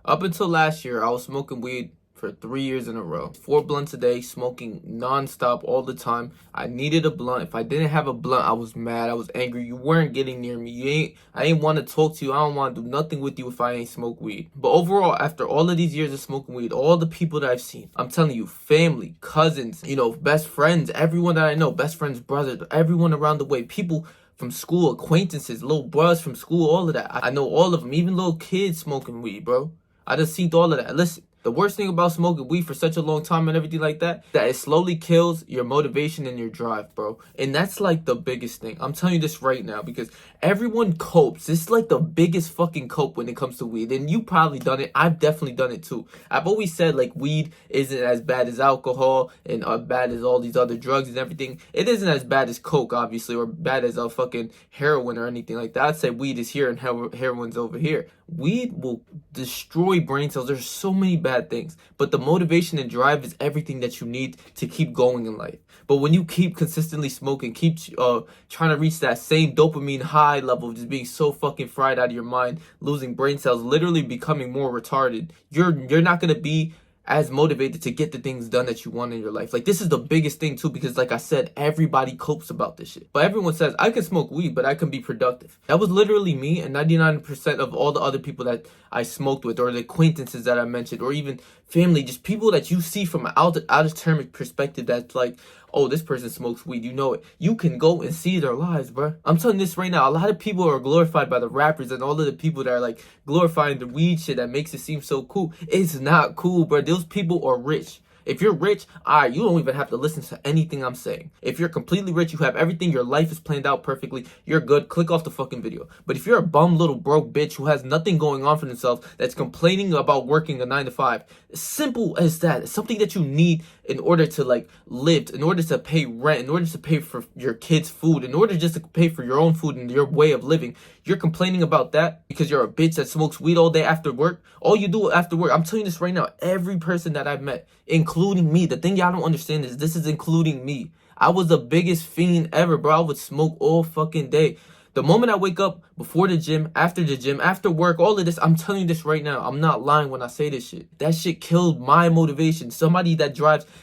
Up until last year, I was smoking weed for 3 years in a row. 4 blunts a day, smoking nonstop all the time. I needed a blunt. If I didn't have a blunt, I was mad. I was angry. You weren't getting near me. I ain't want to talk to you. I don't want to do nothing with you if I ain't smoke weed. But overall, after all of these years of smoking weed, all the people that I've seen, I'm telling you, family, cousins, best friends, everyone that I know, best friends, brothers, everyone around the way, people from school, acquaintances, little bros from school, all of that. I know all of them, even little kids smoking weed, bro. I just seen all of that. Listen, the worst thing about smoking weed for such a long time and everything like that it slowly kills your motivation and your drive, bro. And that's like the biggest thing. I'm telling you this right now because everyone copes. It's like the biggest fucking cope when it comes to weed. And you probably done it. I've definitely done it too. I've always said like weed isn't as bad as alcohol and bad as all these other drugs and everything. It isn't as bad as coke, obviously, or bad as a fucking heroin or anything like that. I'd say weed is here and heroin's over here. Weed will destroy brain cells. There's so many bad things, but the motivation and drive is everything that you need to keep going in life. But when you keep consistently smoking, keep trying to reach that same dopamine high level, just being so fucking fried out of your mind, losing brain cells, literally becoming more retarded, you're not gonna be as motivated to get the things done that you want in your life. Like, this is the biggest thing too, because like I said, everybody copes about this shit. But everyone says, I can smoke weed, but I can be productive. That was literally me and 99% of all the other people that I smoked with, or the acquaintances that I mentioned, or even family, just people that you see from an out of term perspective that's like, oh, this person smokes weed, you know it. You can go and see their lives, bro. I'm telling you this right now. A lot of people are glorified by the rappers and all of the people that are like glorifying the weed shit that makes it seem so cool. It's not cool, bro. Those people are rich. If you're rich, alright, you don't even have to listen to anything I'm saying. If you're completely rich, you have everything, your life is planned out perfectly, you're good, click off the fucking video. But if you're a bum little broke bitch who has nothing going on for themselves, that's complaining about working a 9 to 5, simple as that. It's something that you need in order to like live, in order to pay rent, in order to pay for your kids' food, in order just to pay for your own food and your way of living. You're complaining about that because you're a bitch that smokes weed all day after work. All you do after work, I'm telling you this right now, every person that I've met, including me, the thing y'all don't understand is this is including me. I was the biggest fiend ever, bro. I would smoke all fucking day. The moment I wake up, before the gym, after work, all of this, I'm telling you this right now. I'm not lying when I say this shit. That shit killed my motivation. Somebody that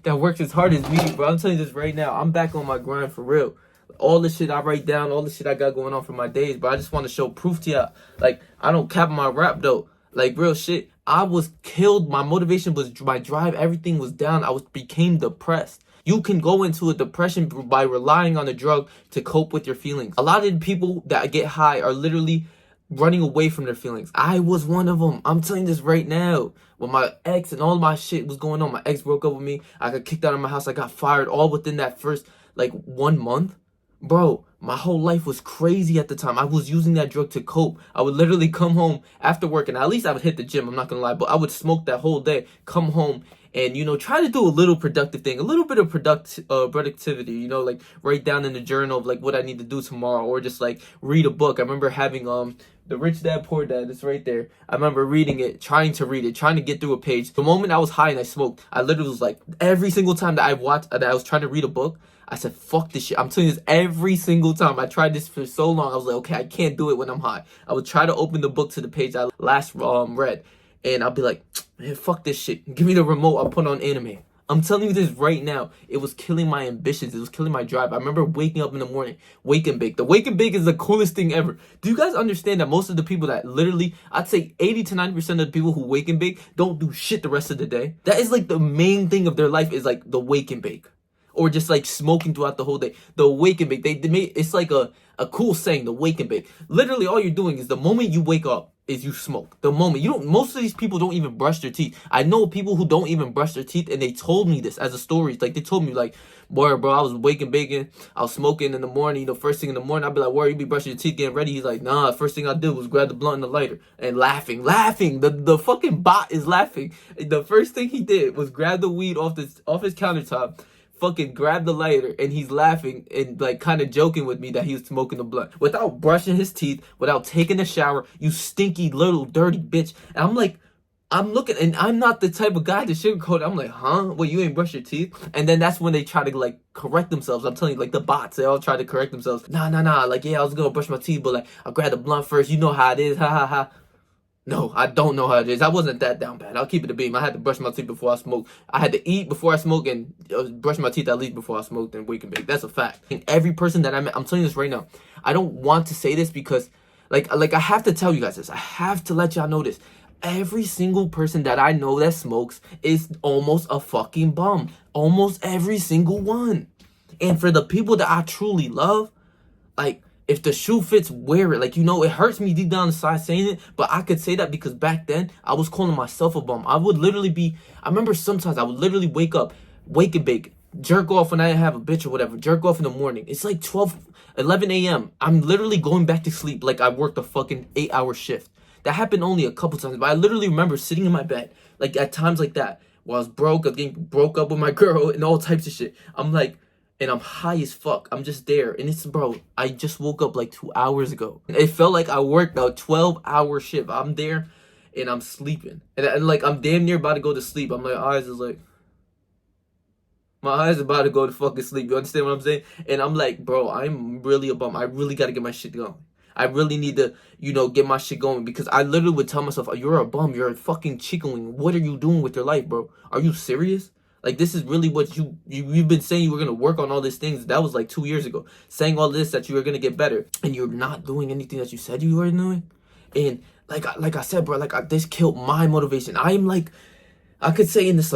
works as hard as me, bro. I'm telling you this right now. I'm back on my grind for real. All the shit I write down, all the shit I got going on for my days, but I just want to show proof to y'all. Like, I don't cap my rap though. Like, real shit. I was killed. My motivation was my drive. Everything was down. Became depressed. You can go into a depression by relying on a drug to cope with your feelings. A lot of the people that get high are literally running away from their feelings. I was one of them. I'm telling you this right now. When my ex and all my shit was going on, my ex broke up with me. I got kicked out of my house. I got fired all within that first, like, 1 month. Bro, my whole life was crazy at the time. I was using that drug to cope. I would literally come home after work, and at least I would hit the gym, I'm not gonna lie, but I would smoke that whole day, come home, and, try to do a little productive thing, a little bit of productivity, like write down in the journal of like what I need to do tomorrow, or just like read a book. I remember having The Rich Dad Poor Dad, it's right there. I remember reading it, trying to get through a page. The moment I was high and I smoked, I literally was like, every single time that I was trying to read a book, I said, fuck this shit. I'm telling you this every single time. I tried this for so long. I was like, okay, I can't do it when I'm high. I would try to open the book to the page I last read, and I'll be like, man, fuck this shit. Give me the remote. I'll put on anime. I'm telling you this right now. It was killing my ambitions. It was killing my drive. I remember waking up in the morning, wake and bake. The wake and bake is the coolest thing ever. Do you guys understand that most of the people that literally, I'd say 80 to 90% of the people who wake and bake don't do shit the rest of the day? That is like the main thing of their life, is like the wake and bake. Or just like smoking throughout the whole day. The wake and bake. They made, it's like a cool saying, the wake and bake. Literally all you're doing is the moment you wake up is you smoke. The moment most of these people don't even brush their teeth. I know people who don't even brush their teeth, and they told me this as a story. Like, they told me like, boy, bro, I was waking baking, I was smoking in the morning, first thing in the morning, I'd be like, where you be brushing your teeth, getting ready? He's like, nah, first thing I did was grab the blunt and the lighter, and laughing. The fucking bot is laughing. The first thing he did was grab the weed off his countertop, fucking grab the lighter, and he's laughing and like kind of joking with me that he was smoking the blunt without brushing his teeth, without taking a shower. You stinky little dirty bitch. And I'm like, I'm looking, and I'm not the type of guy to sugarcoat it. I'm like, huh? Well, you ain't brush your teeth? And then that's when they try to like correct themselves. I'm telling you, like the bots, they all try to correct themselves. Nah. Like, yeah, I was gonna brush my teeth, but like I grabbed the blunt first. You know how it is. Ha ha ha. No, I don't know how it is. I wasn't that down bad. I'll keep it a beam. I had to brush my teeth before I smoked. I had to eat before I smoked and brush my teeth at least before I smoked and wake and bake. That's a fact. And every person that I met, I'm telling you this right now. I don't want to say this because, like I have to tell you guys this. I have to let y'all know this. Every single person that I know that smokes is almost a fucking bum. Almost every single one. And for the people that I truly love, like, if the shoe fits, wear it. Like, it hurts me deep down inside saying it, but I could say that because back then I was calling myself a bum. I would literally I remember sometimes I would literally wake up, wake and bake, jerk off when I didn't have a bitch or whatever, jerk off in the morning. It's like 11 a.m. I'm literally going back to sleep like I worked a fucking 8-hour shift. That happened only a couple times, but I literally remember sitting in my bed, like at times like that, while I was broke, I was getting broke up with my girl and all types of shit. I'm like, and I'm high as fuck. I'm just there. And bro, I just woke up like 2 hours ago. It felt like I worked a 12-hour shift. I'm there and I'm sleeping. And like, I'm damn near about to go to sleep. I'm like, my eyes about to go to fucking sleep. You understand what I'm saying? And I'm like, bro, I'm really a bum. I really got to get my shit going. I really need to, get my shit going because I literally would tell myself, you're a bum. You're a fucking chickling. What are you doing with your life, bro? Are you serious? Like, this is really what you've been saying you were going to work on all these things. That was like 2 years ago. Saying all this that you were going to get better. And you're not doing anything that you said you were doing. And like I said, bro, this killed my motivation. I'm like, I could say in this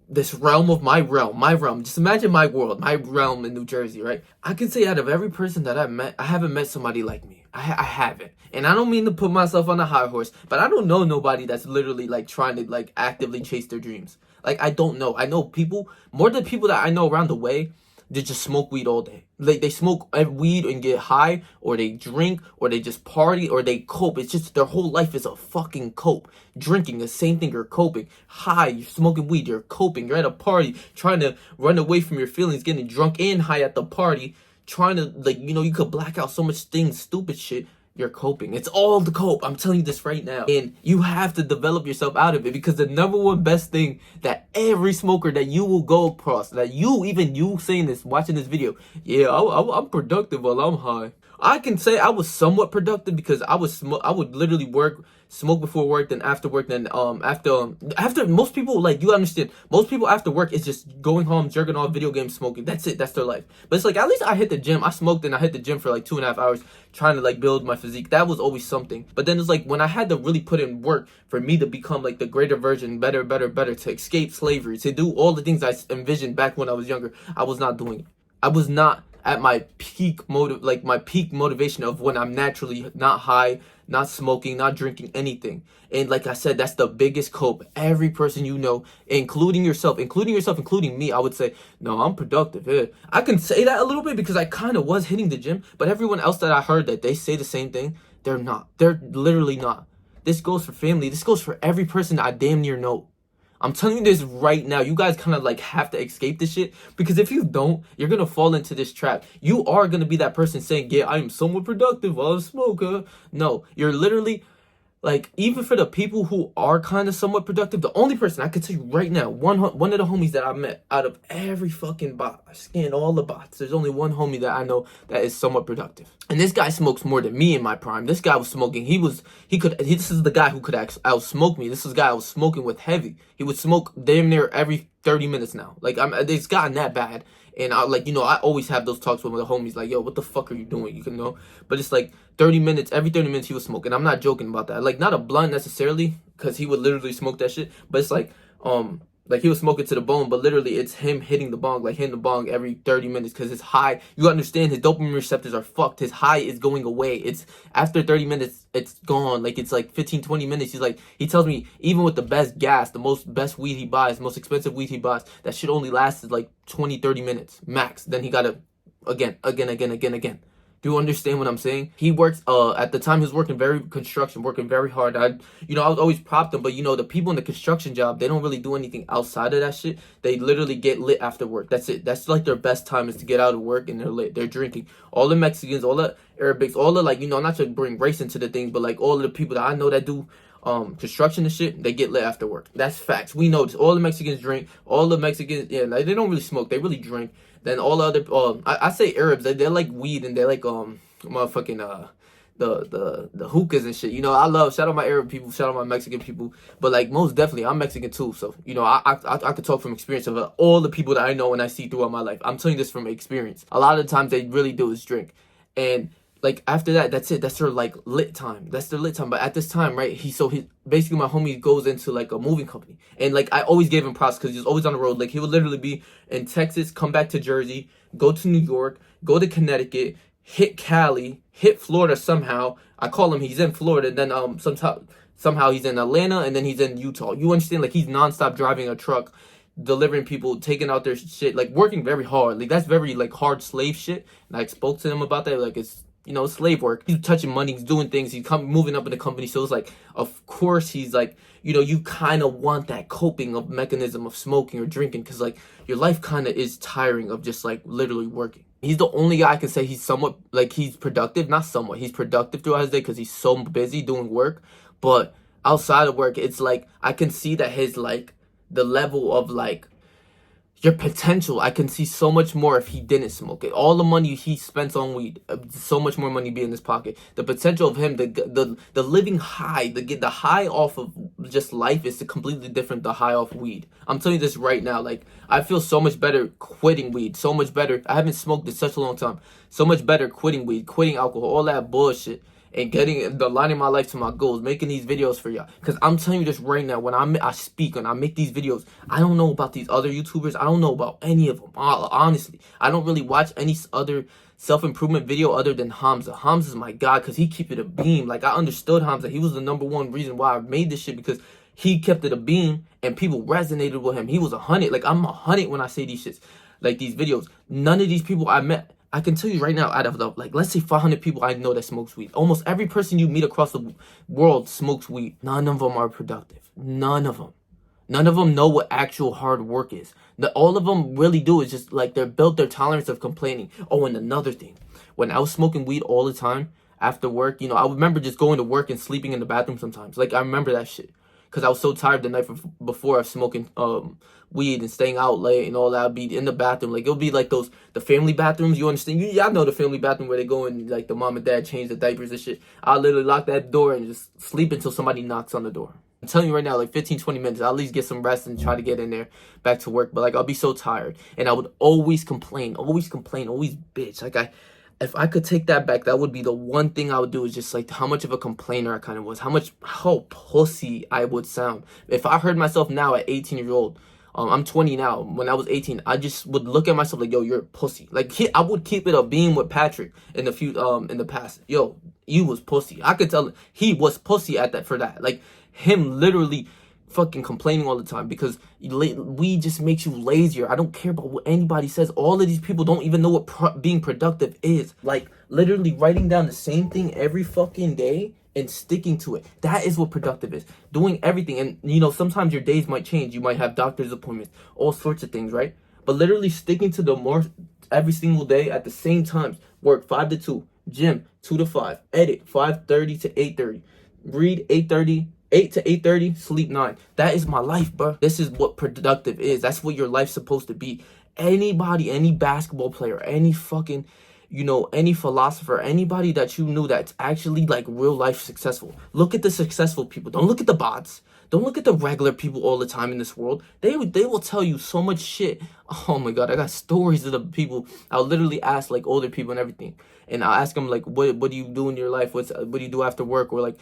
this realm of my realm. Just imagine my world, my realm in New Jersey, right? I can say out of every person that I've met, I haven't met somebody like me. I haven't. And I don't mean to put myself on a high horse, but I don't know nobody that's literally like trying to like actively chase their dreams. Like, I don't know. I know people, more than people that I know around the way, they just smoke weed all day. Like, they smoke weed and get high, or they drink, or they just party, or they cope. It's just their whole life is a fucking cope. Drinking, the same thing, you're coping. High, you're smoking weed, you're coping. You're at a party, trying to run away from your feelings, getting drunk and high at the party, trying to, like, you could black out so much things, stupid shit. You're coping. It's all the cope. I'm telling you this right now. And you have to develop yourself out of it, because the number one best thing that every smoker that you will go across, that even you saying this, watching this video, yeah, I'm productive while I'm high. I can say I was somewhat productive because I would literally smoke before work, then after work, then after most people, like, you understand, most people after work is just going home, jerking off, video games, smoking. That's it. That's their life. But it's like, at least I hit the gym. I smoked and I hit the gym for like 2.5 hours trying to like build my physique. That was always something. But then it's like, when I had to really put in work for me to become like the greater version, better, to escape slavery, to do all the things I envisioned back when I was younger, I was not doing it. I was not at my peak motivation of when I'm naturally not high, not smoking, not drinking anything. And like I said, that's the biggest cope. Every person you know, including yourself, including me, I would say, no, I'm productive. Yeah. I can say that a little bit because I kind of was hitting the gym, but everyone else that I heard that they say the same thing, they're not. They're literally not. This goes for family. This goes for every person that I damn near know. I'm telling you this right now. You guys kind of like have to escape this shit, because if you don't, you're going to fall into this trap. You are going to be that person saying, yeah, I am somewhat productive while I'm a smoker. No, you're literally, like, even for the people who are kind of somewhat productive, the only person I can tell you right now, one of the homies that I met out of every fucking bot, I scanned all the bots, there's only one homie that I know that is somewhat productive. And this guy smokes more than me in my prime. This guy was smoking. This is the guy who could out-smoke me. This is the guy I was smoking with heavy. He would smoke damn near every 30 minutes now. Like, it's gotten that bad. And I always have those talks with the homies, like, yo, what the fuck are you doing? You know? But it's like every 30 minutes he was smoking. I'm not joking about that. Like, not a blunt necessarily, because he would literally smoke that shit. But it's like he was smoking to the bone, but literally it's him hitting the bong every 30 minutes, because his high, you understand, his dopamine receptors are fucked. His high is going away. It's after 30 minutes, it's gone. Like, it's like 15, 20 minutes. He tells me, even with the best gas, best weed he buys, most expensive weed he buys, that shit only lasted like 20, 30 minutes max. Then he got to again. Do you understand what I'm saying? He works, at the time he was working working very hard. I was always propped him, but the people in the construction job, they don't really do anything outside of that shit. They literally get lit after work. That's it. That's like their best time, is to get out of work, and they're lit. They're drinking. All the Mexicans, all the Arabics, all the, like, not to bring race into the thing, but like all of the people that I know that do construction and shit, they get lit after work. That's facts. We know this. All the Mexicans drink. All the Mexicans, yeah, like, they don't really smoke. They really drink. Then all the other, I say Arabs, they're like weed, and they're like motherfucking the hookahs and shit. You know, I love, shout out my Arab people, shout out my Mexican people, but like most definitely I'm Mexican too. So you know, I could talk from experience of all the people that I know and I see throughout my life. I'm telling you this from experience. A lot of the times they really do is drink, and like after that, that's it. That's their like lit time. That's their lit time. But at this time, right? He basically my homie goes into like a moving company, and like I always gave him props because he was always on the road. Like he would literally be in Texas, come back to Jersey, go to New York, go to Connecticut, hit Cali, hit Florida somehow. I call him, he's in Florida, and then somehow he's in Atlanta, and then he's in Utah. You understand? Like he's nonstop driving a truck, delivering people, taking out their shit, like working very hard. Like that's very like hard slave shit. And I spoke to him about that. Like it's, you know, slave work. He's touching money, he's doing things, he's moving up in the company. So it's like, of course, he's like, you know, you kind of want that coping of mechanism of smoking or drinking, because like your life kind of is tiring of just like literally working. He's the only guy I can say he's somewhat, like he's productive, not somewhat, he's productive throughout his day because he's so busy doing work. But outside of work, it's like, I can see that his like, the level of like, your potential, I can see so much more if he didn't smoke it. All the money he spends on weed, so much more money be in his pocket. The potential of him, the living high, the high off of just life is completely different. The high off weed. I'm telling you this right now. Like I feel so much better quitting weed. So much better. I haven't smoked in such a long time. So much better quitting weed, quitting alcohol, all that bullshit, and aligning my life to my goals, making these videos for y'all. Because I'm telling you this right now, when I speak and I make these videos, I don't know about these other YouTubers. I don't know about any of them. Honestly, I don't really watch any other self-improvement video other than Hamza. Hamza's my god because he keep it a beam. Like I understood Hamza. He was the #1 reason why I made this shit, because he kept it a beam and people resonated with him. He was 100. Like I'm 100 when I say these shits, like these videos. None of these people I met, I can tell you right now, out of the, like, let's say 500 people I know that smokes weed, almost every person you meet across the world smokes weed. None of them are productive. None of them. None of them know what actual hard work is. All of them really do is just, like, they're built their tolerance of complaining. Oh, and another thing. When I was smoking weed all the time after work, you know, I remember just going to work and sleeping in the bathroom sometimes. Like, I remember that shit. Because I was so tired the night before of smoking weed and staying out late and all that. I'd be in the bathroom. Like, it'll be like the family bathrooms. You understand? Y'all know the family bathroom where they go and, like, the mom and dad change the diapers and shit. I'll literally lock that door and just sleep until somebody knocks on the door. I'm telling you right now, like 15, 20 minutes, I'll at least get some rest and try to get in there back to work. But, like, I'll be so tired. And I would always complain, always bitch. Like, if I could take that back, that would be the one thing I would do, is just like how much of a complainer I kind of was, how pussy I would sound. If I heard myself now at 18-year-old, I'm 20 now. When I was 18, I just would look at myself like, yo, you're a pussy. Like I would keep it a beam with Patrick in the past. Yo, you was pussy. I could tell he was pussy at that for that. Like him literally fucking complaining all the time because weed just makes you lazier. I don't care about what anybody says. All of these people don't even know what being productive is. Like literally writing down the same thing every fucking day and sticking to it. That is what productive is. Doing everything. And you know, sometimes your days might change. You might have doctor's appointments, all sorts of things, right? But literally sticking to every single day at the same times. Work 5 to 2, gym 2 to 5, edit 5:30 to 8:30, read 8 to 8:30, sleep 9. That is my life, bro. This is what productive is. That's what your life's supposed to be. Anybody, any basketball player, any fucking, you know, any philosopher, anybody that you knew that's actually like real life successful. Look at the successful people. Don't look at the bots. Don't look at the regular people all the time in this world. They will tell you so much shit. Oh my god, I got stories of the people. I'll literally ask like older people and everything, and I'll ask them like, what do you do in your life? What do you do after work? Or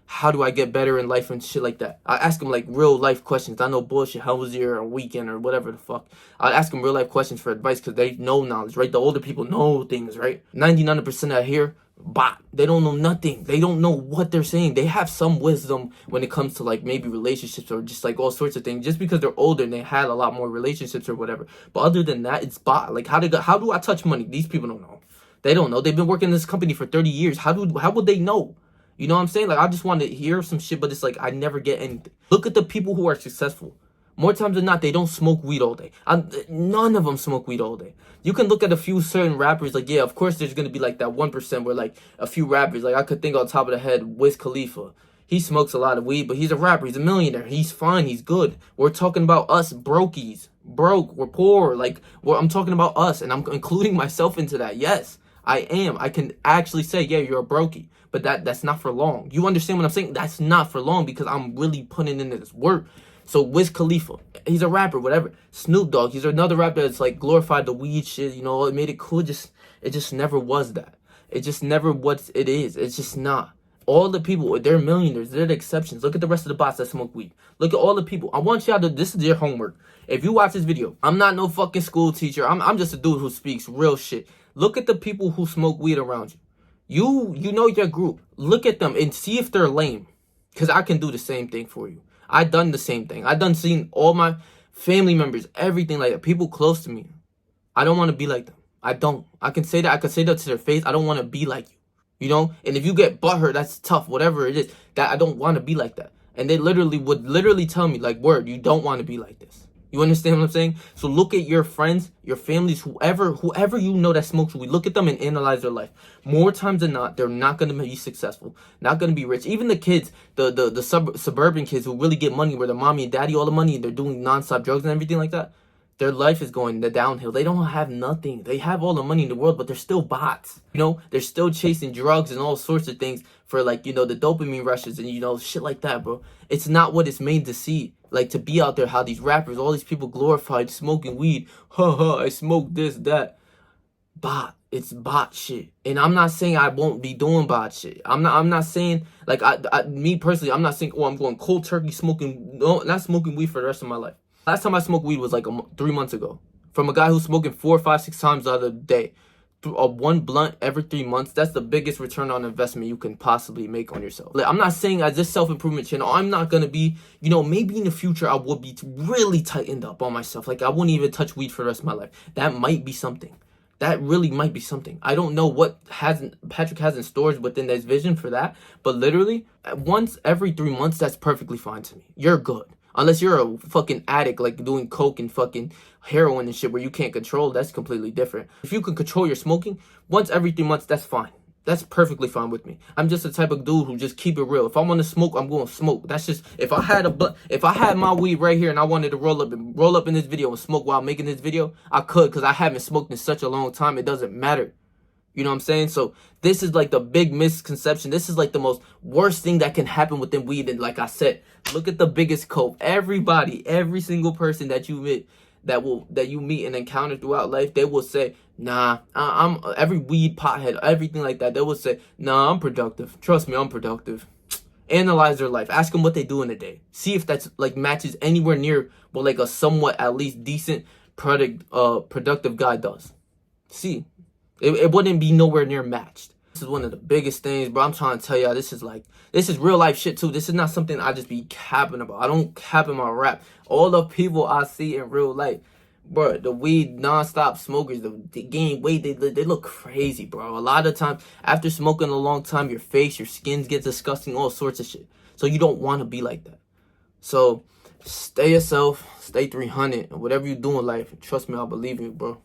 how do I get better in life and shit like that. I ask them like real life questions. I know bullshit. How was your weekend or whatever the fuck. I'll ask them real life questions for advice because they know knowledge, right? The older people know things, right? 99% out here, bot. They don't know nothing. They don't know what they're saying. They have some wisdom when it comes to like maybe relationships or just like all sorts of things, just because they're older and they had a lot more relationships or whatever. But other than that, it's bot. Like how do I touch money? These people don't know. They don't know. They've been working in this company for 30 years. How would they know? You know what I'm saying? Like I just want to hear some shit, but it's like I never get anything. Look at the people who are successful. More times than not, they don't smoke weed all day. None of them smoke weed all day. You can look at a few certain rappers, like, yeah, of course there's going to be like that 1% where like a few rappers, like I could think on top of the head, Wiz Khalifa. He smokes a lot of weed, but he's a rapper. He's a millionaire. He's fine. He's good. We're talking about us brokies. Broke. We're poor. I'm talking about us, and I'm including myself into that. Yes, I am. I can actually say, yeah, you're a brokey. But that's not for long. You understand what I'm saying? That's not for long because I'm really putting in this work. So Wiz Khalifa, he's a rapper, whatever. Snoop Dogg, he's another rapper that's like glorified the weed shit, you know, it made it cool. It just never was that. It just never what it is. It's just not. All the people, they're millionaires. They're the exceptions. Look at the rest of the bots that smoke weed. Look at all the people. I want y'all to, this is your homework. If you watch this video, I'm not no fucking school teacher. I'm just a dude who speaks real shit. Look at the people who smoke weed around you. You know your group. Look at them and see if they're lame. Because I can do the same thing for you. I done the same thing. I done seen all my family members, everything like that. People close to me. I don't want to be like them. I don't. I can say that. I can say that to their face. I don't want to be like you. You know? And if you get butthurt, that's tough. Whatever it is. That I don't want to be like that. And they would tell me, like, word, you don't want to be like this. You understand what I'm saying? So look at your friends, your families, whoever you know that smokes weed. Look at them and analyze their life. More times than not, they're not going to be successful, not going to be rich. Even the kids, the suburban kids who really get money, where their mommy and daddy all the money, and they're doing nonstop drugs and everything like that. Their life is going the downhill. They don't have nothing. They have all the money in the world, but they're still bots. You know, they're still chasing drugs and all sorts of things for, like, you know, the dopamine rushes and, you know, shit like that, bro. It's not what it's made to see. Like, to be out there, how these rappers, all these people glorified smoking weed. I smoke this, that. Bot. It's bot shit. And I'm not saying I won't be doing bot shit. I'm not saying, like, me personally, I'm not saying, oh, I'm going cold turkey smoking, no, not smoking weed for the rest of my life. Last time I smoked weed was like 3 months ago. From a guy who's smoking 4, 5, 6 times the other day. One blunt every 3 months. That's the biggest return on investment you can possibly make on yourself. Like, I'm not saying as this self-improvement channel, I'm not going to be, you know, maybe in the future I would be really tightened up on myself. Like, I wouldn't even touch weed for the rest of my life. That might be something. That really might be something. I don't know what Patrick has in stores within his vision for that. But literally, once every 3 months, that's perfectly fine to me. You're good. Unless you're a fucking addict, like doing coke and fucking heroin and shit where you can't control, that's completely different. If you can control your smoking, once every 3 months, that's fine. That's perfectly fine with me. I'm just the type of dude who just keep it real. If I want to smoke, I'm going to smoke. That's just, if I had my weed right here and I wanted to roll up in this video and smoke while making this video, I could, because I haven't smoked in such a long time. It doesn't matter. You know what I'm saying? So this is like the big misconception. This is like the most worst thing that can happen within weed. And like I said, look at the biggest cope. Everybody, every single person that you meet, that you meet and encounter throughout life, they will say, nah, I'm every weed pothead, everything like that. They will say, nah, I'm productive. Trust me, I'm productive. Analyze their life. Ask them what they do in a day. See if that's like matches anywhere near what like a somewhat at least decent productive guy does. See. It wouldn't be nowhere near matched. This is one of the biggest things, bro. I'm trying to tell y'all, this is real life shit too. This is not something I just be capping about. I don't cap in my rap. All the people I see in real life, bro, the weed non-stop smokers, they gain weight, they look crazy, bro. A lot of times, after smoking a long time, your face, your skin gets disgusting, all sorts of shit. So you don't want to be like that. So stay yourself, stay 300, and whatever you do in life, trust me, I believe in you, bro.